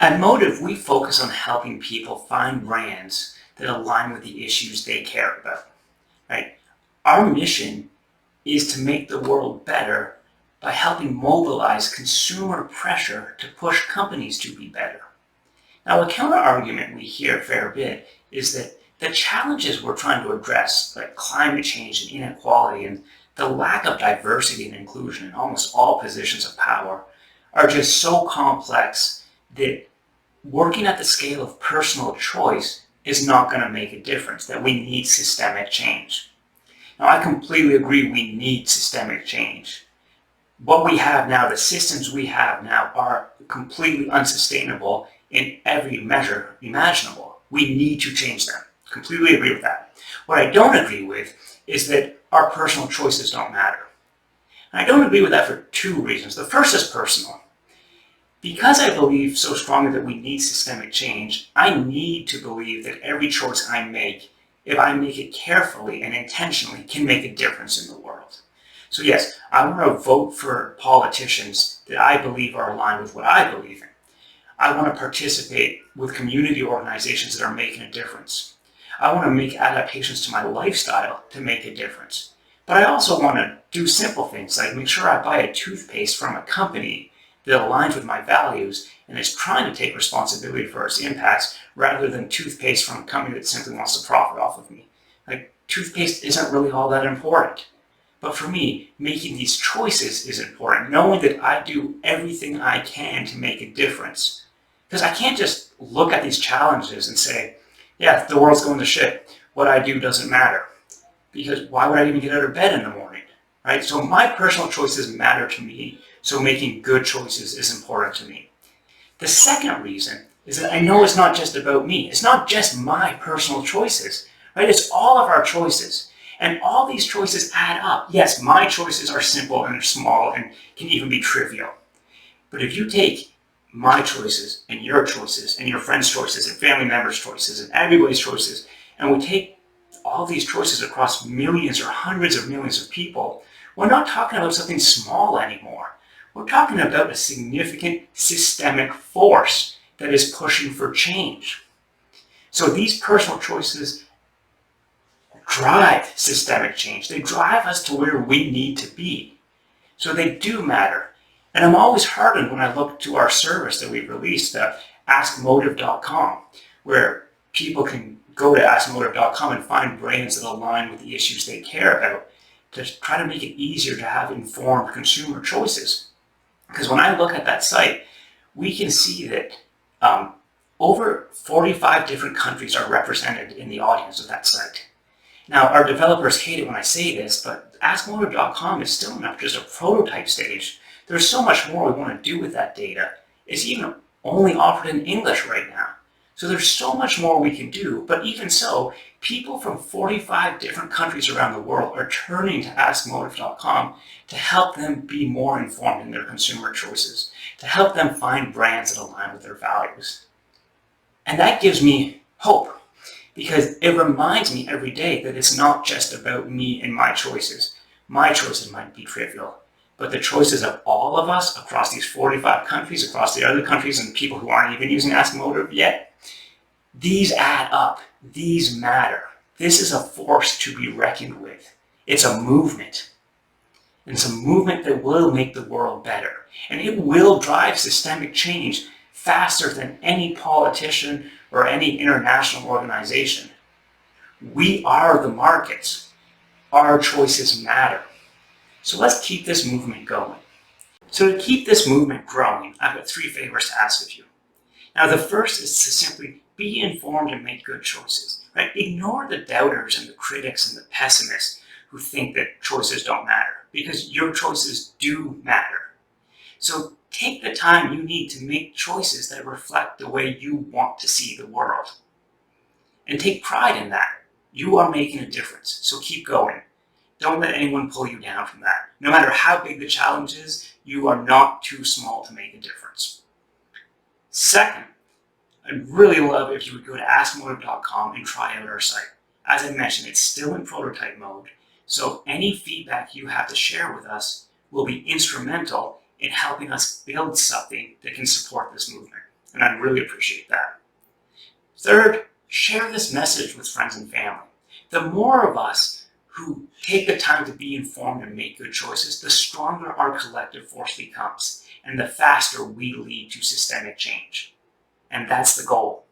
At Motive, we focus on helping people find brands that align with the issues they care about, right? Our mission is to make the world better by helping mobilize consumer pressure to push companies to be better. Now, a counter argument we hear a fair bit is that the challenges we're trying to address, like climate change and inequality and the lack of diversity and inclusion in almost all positions of power, are just so complex that working at the scale of personal choice is not going to make a difference, that we need systemic change. Now, I completely agree we need systemic change. What we have now, the systems we have now, are completely unsustainable in every measure imaginable. We need to change them. Completely agree with that. What I don't agree with is that our personal choices don't matter. And I don't agree with that for two reasons. The first is personal. Because I believe so strongly that we need systemic change, I need to believe that every choice I make, if I make it carefully and intentionally, can make a difference in the world. So yes, I want to vote for politicians that I believe are aligned with what I believe in. I want to participate with community organizations that are making a difference. I want to make adaptations to my lifestyle to make a difference. But I also want to do simple things like make sure I buy a toothpaste from a company that aligns with my values and is trying to take responsibility for its impacts rather than toothpaste from a company that simply wants to profit off of me. Like, toothpaste isn't really all that important. But for me, making these choices is important, knowing that I do everything I can to make a difference. Because I can't just look at these challenges and say, yeah, the world's going to shit. What I do doesn't matter. Because why would I even get out of bed in the morning? Right? So my personal choices matter to me. So making good choices is important to me. The second reason is that I know it's not just about me. It's not just my personal choices, right? It's all of our choices. And all these choices add up. Yes, my choices are simple and they're small and can even be trivial. But if you take my choices and your friends' choices and family members' choices and everybody's choices, and we take all these choices across millions or hundreds of millions of people, we're not talking about something small anymore. We're talking about a significant systemic force that is pushing for change. So these personal choices drive systemic change. They drive us to where we need to be. So they do matter. And I'm always heartened when I look to our service that we've released, Askmotivecom, where people can go to Askmotive.com and find brands that align with the issues they care about to try to make it easier to have informed consumer choices. Because when I look at that site, we can see that over 45 different countries are represented in the audience of that site. Now, our developers hate it when I say this, but Askmotive.com is still not just a prototype stage. There's so much more we want to do with that data. It's even only offered in English right now. So there's so much more we can do, but even so, people from 45 different countries around the world are turning to Askmotive.com to help them be more informed in their consumer choices, to help them find brands that align with their values. And that gives me hope, because it reminds me every day that it's not just about me and my choices. My choices might be trivial, but the choices of all of us across these 45 countries, across the other countries and people who aren't even using Askmotive yet, these add up. These matter. This is a force to be reckoned with. It's a movement. And it's a movement that will make the world better. And it will drive systemic change faster than any politician or any international organization. We are the markets. Our choices matter. So let's keep this movement going. So to keep this movement growing, I've got 3 favors to ask of you. Now, the first is to simply be informed and make good choices. Right? Ignore the doubters and the critics and the pessimists who think that choices don't matter, because your choices do matter. So take the time you need to make choices that reflect the way you want to see the world. And take pride in that. You are making a difference, so keep going. Don't let anyone pull you down from that. No matter how big the challenge is, you are not too small to make a difference. Second, I'd really love if you would go to Askmotive.com and try out our site. As I mentioned, it's still in prototype mode, so any feedback you have to share with us will be instrumental in helping us build something that can support this movement. And I really appreciate that. Third, share this message with friends and family. The more of us who take the time to be informed and make good choices, the stronger our collective force becomes, and the faster we lead to systemic change. And that's the goal.